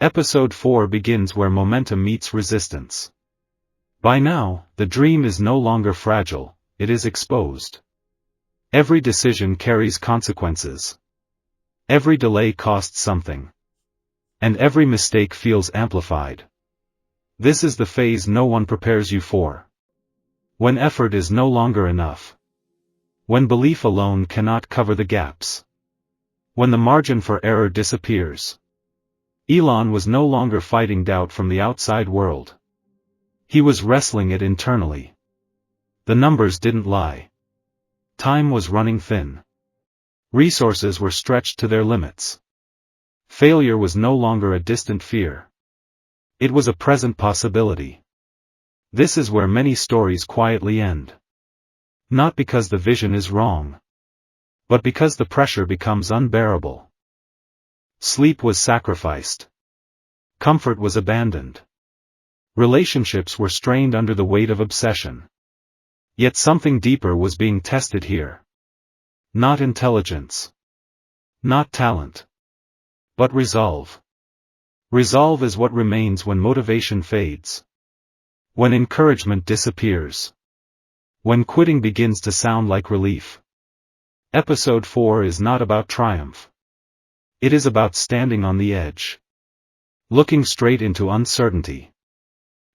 Episode 4 begins where momentum meets resistance. By now, the dream is no longer fragile, it is exposed. Every decision carries consequences. Every delay costs something. And every mistake feels amplified. This is the phase no one prepares you for. When effort is no longer enough. When belief alone cannot cover the gaps. When the margin for error disappears. Elon was no longer fighting doubt from the outside world. He was wrestling it internally. The numbers didn't lie. Time was running thin. Resources were stretched to their limits. Failure was no longer a distant fear. It was a present possibility. This is where many stories quietly end. Not because the vision is wrong. But because the pressure becomes unbearable. Sleep was sacrificed. Comfort was abandoned. Relationships were strained under the weight of obsession. Yet something deeper was being tested here. Not intelligence. Not talent. But resolve. Resolve is what remains when motivation fades. When encouragement disappears. When quitting begins to sound like relief. Episode 4 is not about triumph. It is about standing on the edge. Looking straight into uncertainty.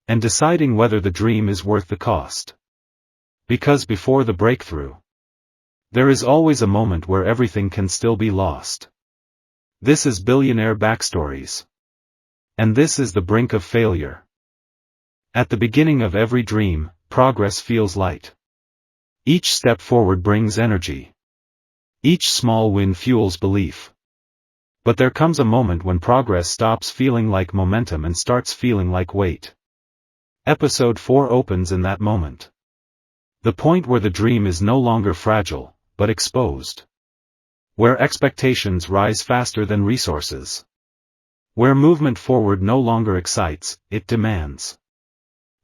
And deciding whether the dream is worth the cost. Because before the breakthrough, there is always a moment where everything can still be lost. This is Billionaire Backstories. And this is the Brink of Failure. At the beginning of every dream, progress feels light. Each step forward brings energy. Each small win fuels belief. But there comes a moment when progress stops feeling like momentum and starts feeling like weight. Episode 4 opens in that moment. The point where the dream is no longer fragile, but exposed. Where expectations rise faster than resources. Where movement forward no longer excites, it demands.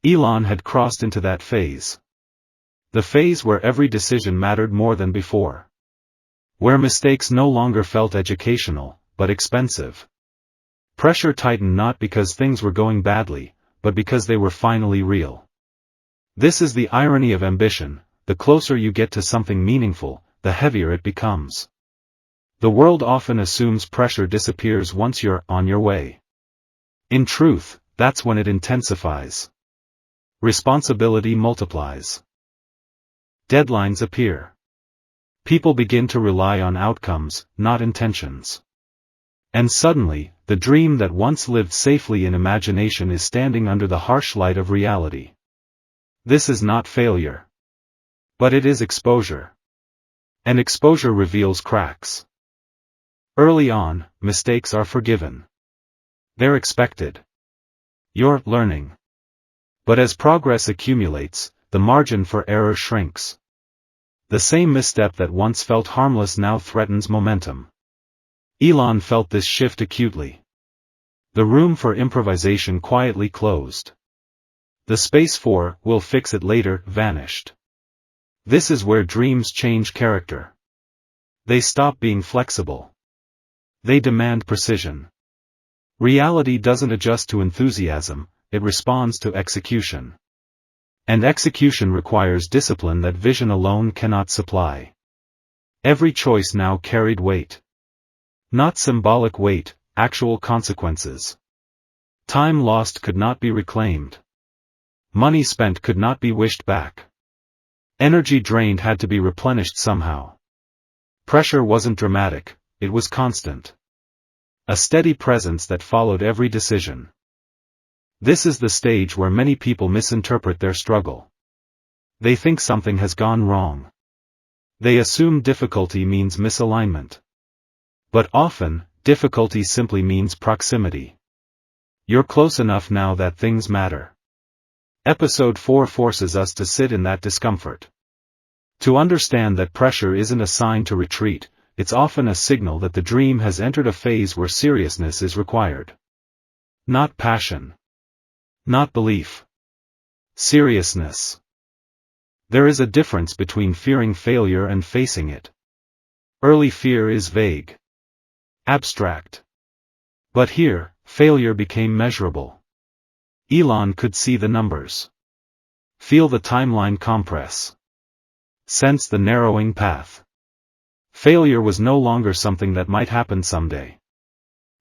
Elon had crossed into that phase. The phase where every decision mattered more than before. Where mistakes no longer felt educational, but expensive. Pressure tightened not because things were going badly, but because they were finally real. This is the irony of ambition: the closer you get to something meaningful, the heavier it becomes. The world often assumes pressure disappears once you're on your way. In truth, that's when it intensifies. Responsibility multiplies. Deadlines appear. People begin to rely on outcomes, not intentions. And suddenly, the dream that once lived safely in imagination is standing under the harsh light of reality. This is not failure. But it is exposure. And exposure reveals cracks. Early on, mistakes are forgiven. They're expected. You're learning. But as progress accumulates, the margin for error shrinks. The same misstep that once felt harmless now threatens momentum. Elon felt this shift acutely. The room for improvisation quietly closed. The space for "we'll fix it later" vanished. This is where dreams change character. They stop being flexible. They demand precision. Reality doesn't adjust to enthusiasm, it responds to execution. And execution requires discipline that vision alone cannot supply. Every choice now carried weight. Not symbolic weight, actual consequences. Time lost could not be reclaimed. Money spent could not be wished back. Energy drained had to be replenished somehow. Pressure wasn't dramatic, it was constant. A steady presence that followed every decision. This is the stage where many people misinterpret their struggle. They think something has gone wrong. They assume difficulty means misalignment. But often, difficulty simply means proximity. You're close enough now that things matter. Episode 4 forces us to sit in that discomfort. To understand that pressure isn't a sign to retreat, it's often a signal that the dream has entered a phase where seriousness is required. Not passion. Not belief. Seriousness. There is a difference between fearing failure and facing it. Early fear is vague. Abstract. But here, Failure became measurable. Elon could see the numbers. Feel the timeline compress. Sense the narrowing path. Failure was no longer something that might happen someday.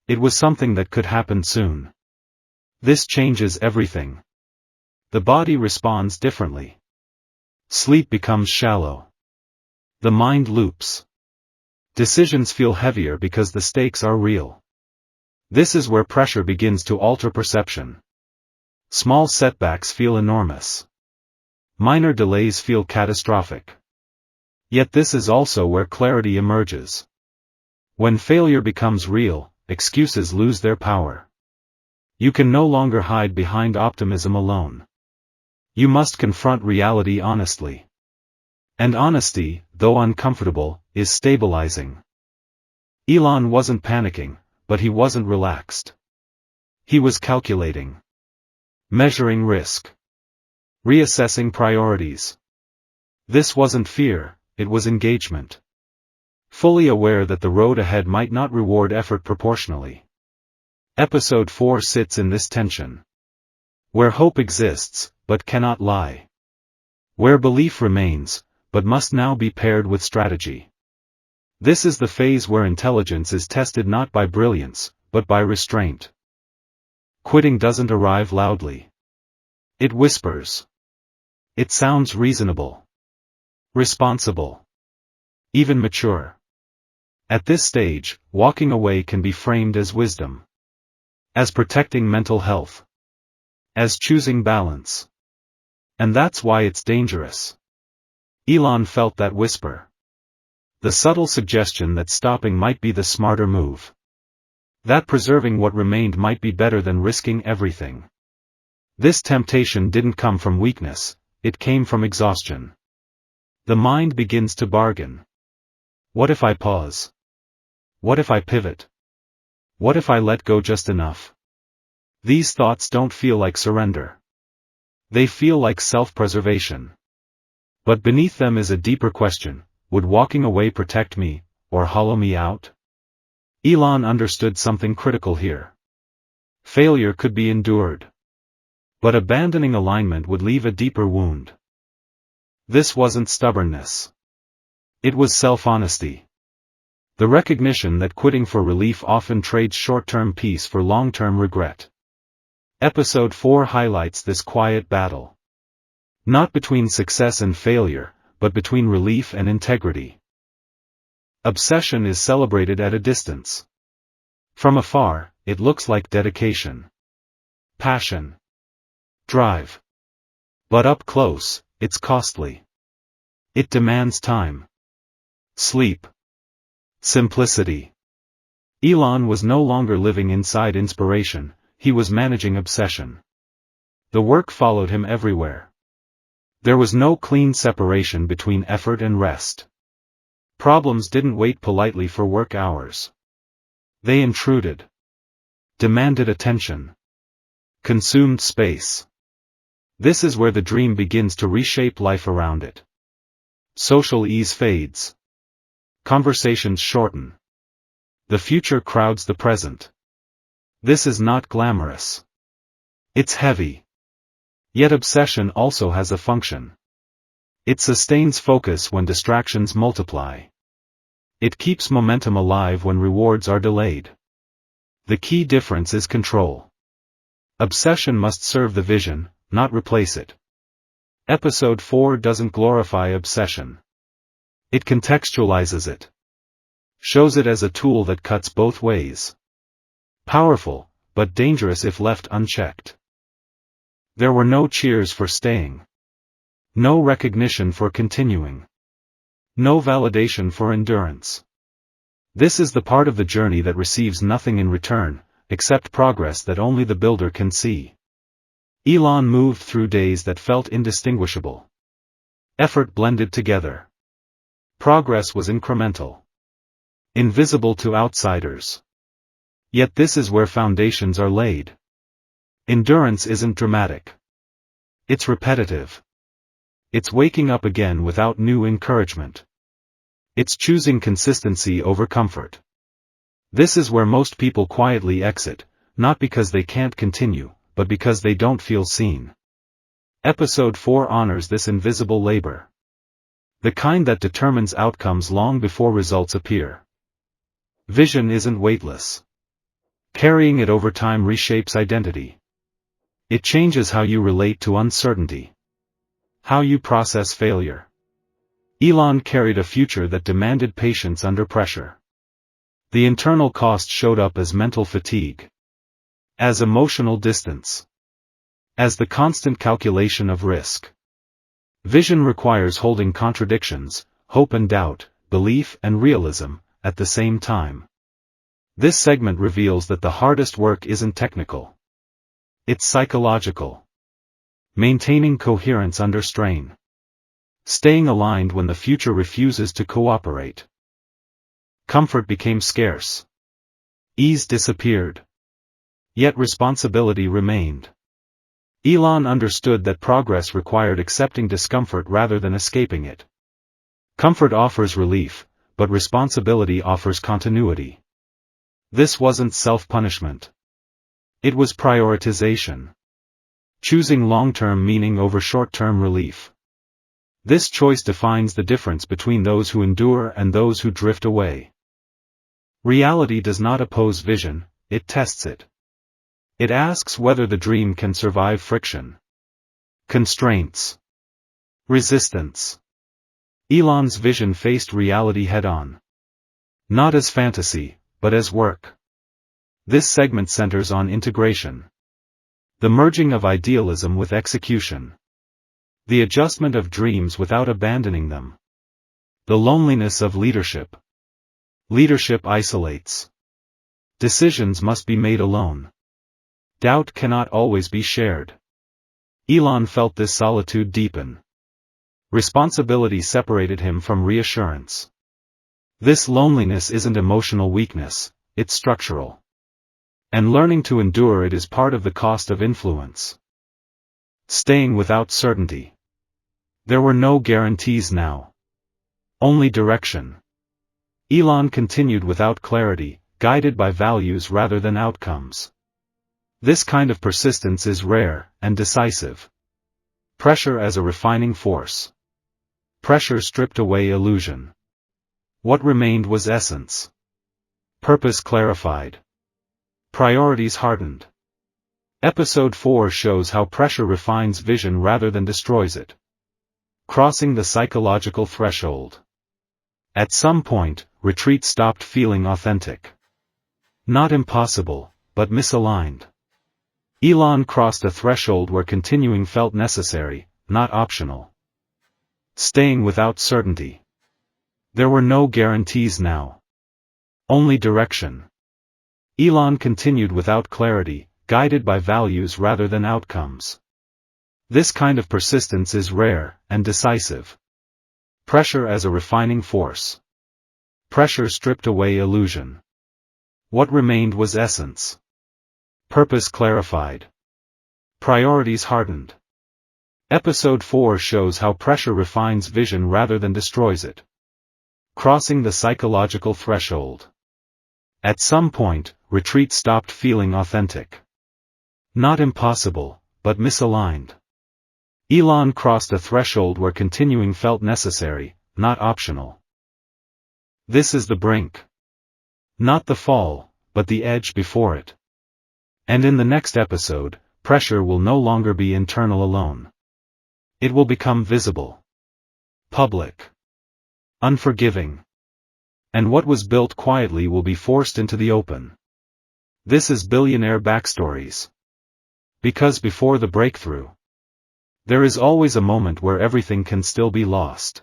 It was something that could happen soon. This changes everything. The body responds differently. Sleep becomes shallow. The mind loops. Decisions feel heavier because the stakes are real. This is where pressure begins to alter perception. Small setbacks feel enormous. Minor delays feel catastrophic. Yet this is also where clarity emerges. When failure becomes real, excuses lose their power. You can no longer hide behind optimism alone. You must confront reality honestly. And honesty, though uncomfortable, is stabilizing. Elon wasn't panicking, but he wasn't relaxed. He was calculating. Measuring risk. Reassessing priorities. This wasn't fear, it was engagement. Fully aware that the road ahead might not reward effort proportionally. Episode 4 sits in this tension. Where hope exists, but cannot lie. Where belief remains, but must now be paired with strategy. This is the phase where intelligence is tested not by brilliance, but by restraint. Quitting doesn't arrive loudly. It whispers. It sounds reasonable. Responsible. Even mature. At this stage, walking away can be framed as wisdom. As protecting mental health. As choosing balance. And that's why it's dangerous. Elon felt that whisper. The subtle suggestion that stopping might be the smarter move. That preserving what remained might be better than risking everything. This temptation didn't come from weakness, it came from exhaustion. The mind begins to bargain. What if I pause? What if I pivot? What if I let go just enough? These thoughts don't feel like surrender. They feel like self-preservation. But beneath them is a deeper question: would walking away protect me, or hollow me out? Elon understood something critical here. Failure could be endured. But abandoning alignment would leave a deeper wound. This wasn't stubbornness. It was self-honesty. The recognition that quitting for relief often trades short-term peace for long-term regret. Episode 4 highlights this quiet battle. Not between success and failure, but between relief and integrity. Obsession is celebrated at a distance. From afar, it looks like dedication. Passion. Drive. But up close, it's costly. It demands time. Sleep. Simplicity. Elon was no longer living inside inspiration, he was managing obsession. The work followed him everywhere. There was no clean separation between effort and rest. Problems didn't wait politely for work hours. They intruded. Demanded attention. Consumed space. This is where the dream begins to reshape life around it. Social ease fades. Conversations shorten. The future crowds the present. This is not glamorous. It's heavy. Yet obsession also has a function. It sustains focus when distractions multiply. It keeps momentum alive when rewards are delayed. The key difference is control. Obsession must serve the vision, not replace it. Episode 4 doesn't glorify obsession. It contextualizes it. Shows it as a tool that cuts both ways. Powerful, but dangerous if left unchecked. There were no cheers for staying. No recognition for continuing. No validation for endurance. This is the part of the journey that receives nothing in return, except progress that only the builder can see. Elon moved through days that felt indistinguishable. Effort blended together. Progress was incremental. Invisible to outsiders. Yet this is where foundations are laid. Endurance isn't dramatic. It's repetitive. It's waking up again without new encouragement. It's choosing consistency over comfort. This is where most people quietly exit, not because they can't continue, but because they don't feel seen. Episode 4 honors this invisible labor. The kind that determines outcomes long before results appear. Vision isn't weightless. Carrying it over time reshapes identity. It changes how you relate to uncertainty. How you process failure. Elon carried a future that demanded patience under pressure. The internal cost showed up as mental fatigue. As emotional distance. As the constant calculation of risk. Vision requires holding contradictions, hope and doubt, belief and realism, at the same time. This segment reveals that the hardest work isn't technical. It's psychological. Maintaining coherence under strain. Staying aligned when the future refuses to cooperate. Comfort became scarce. Ease disappeared. Yet responsibility remained. Elon understood that progress required accepting discomfort rather than escaping it. Comfort offers relief, but responsibility offers continuity. This wasn't self-punishment. It was prioritization. Choosing long-term meaning over short-term relief. This choice defines the difference between those who endure and those who drift away. Reality does not oppose vision, it tests it. It asks whether the dream can survive friction. Constraints. Resistance. Elon's vision faced reality head-on. Not as fantasy, but as work. This segment centers on integration. The merging of idealism with execution. The adjustment of dreams without abandoning them. The loneliness of leadership. Leadership isolates. Decisions must be made alone. Doubt cannot always be shared. Elon felt this solitude deepen. Responsibility separated him from reassurance. This loneliness isn't emotional weakness, it's structural. And learning to endure it is part of the cost of influence. Staying without certainty. There were no guarantees now. Only direction. Elon continued without clarity, guided by values rather than outcomes. This kind of persistence is rare and decisive. Pressure as a refining force. Pressure stripped away illusion. What remained was essence. Purpose clarified. Priorities hardened. Episode 4 shows how pressure refines vision rather than destroys it. Crossing the psychological threshold. At some point, retreat stopped feeling authentic. Not impossible, but misaligned. Elon crossed a threshold where continuing felt necessary, not optional. Staying without certainty. There were no guarantees now. Only direction. Elon continued without clarity, guided by values rather than outcomes. This kind of persistence is rare and decisive. Pressure as a refining force. Pressure stripped away illusion. What remained was essence. Purpose clarified. Priorities hardened. Episode 4 shows how pressure refines vision rather than destroys it. Crossing the psychological threshold. At some point, retreat stopped feeling authentic. Not impossible, but misaligned. Elon crossed a threshold where continuing felt necessary, not optional. This is the brink. Not the fall, but the edge before it. And in the next episode, pressure will no longer be internal alone. It will become visible. Public. Unforgiving. And what was built quietly will be forced into the open. This is Billionaire Backstories. Because before the breakthrough, there is always a moment where everything can still be lost.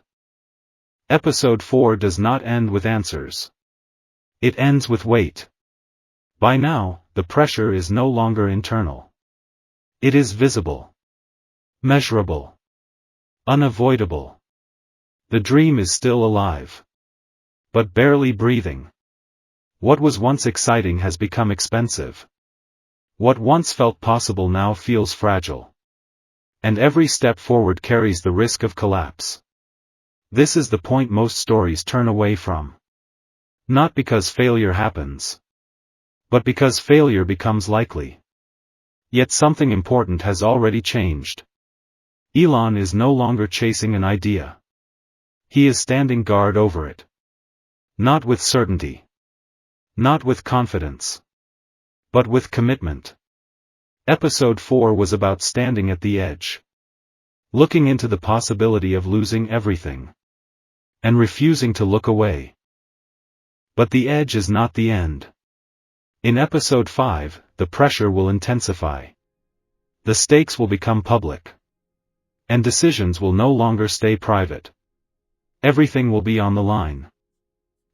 Episode 4 does not end with answers. It ends with weight. By now, the pressure is no longer internal. It is visible. Measurable. Unavoidable. The dream is still alive. But barely breathing. What was once exciting has become expensive. What once felt possible now feels fragile. And every step forward carries the risk of collapse. This is the point most stories turn away from. Not because failure happens, but because failure becomes likely. Yet something important has already changed. Elon is no longer chasing an idea. He is standing guard over it. Not with certainty. Not with confidence. But with commitment. Episode 4 was about standing at the edge. Looking into the possibility of losing everything. And refusing to look away. But the edge is not the end. In episode 5, the pressure will intensify. The stakes will become public. And decisions will no longer stay private. Everything will be on the line.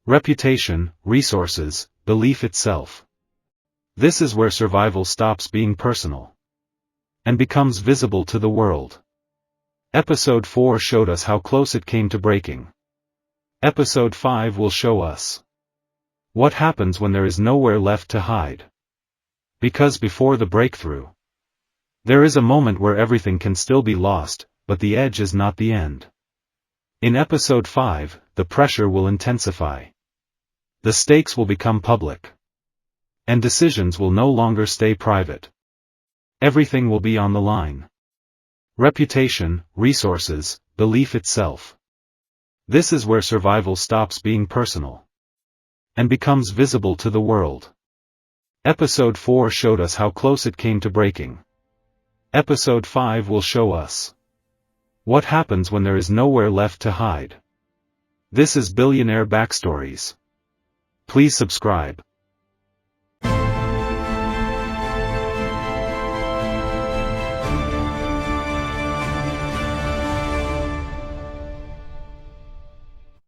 Reputation, resources, belief itself. This is where survival stops being personal. And becomes visible to the world. Episode 4 showed us how close it came to breaking. Episode 5 will show us what happens when there is nowhere left to hide. Because before the breakthrough, there is a moment where everything can still be lost, but the edge is not the end. In episode 5, the pressure will intensify. The stakes will become public. And decisions will no longer stay private. Everything will be on the line. Reputation, resources, belief itself. This is where survival stops being personal. And becomes visible to the world. Episode 4 showed us how close it came to breaking. Episode 5 will show us what happens when there is nowhere left to hide. This is Billionaire Backstories. Please subscribe.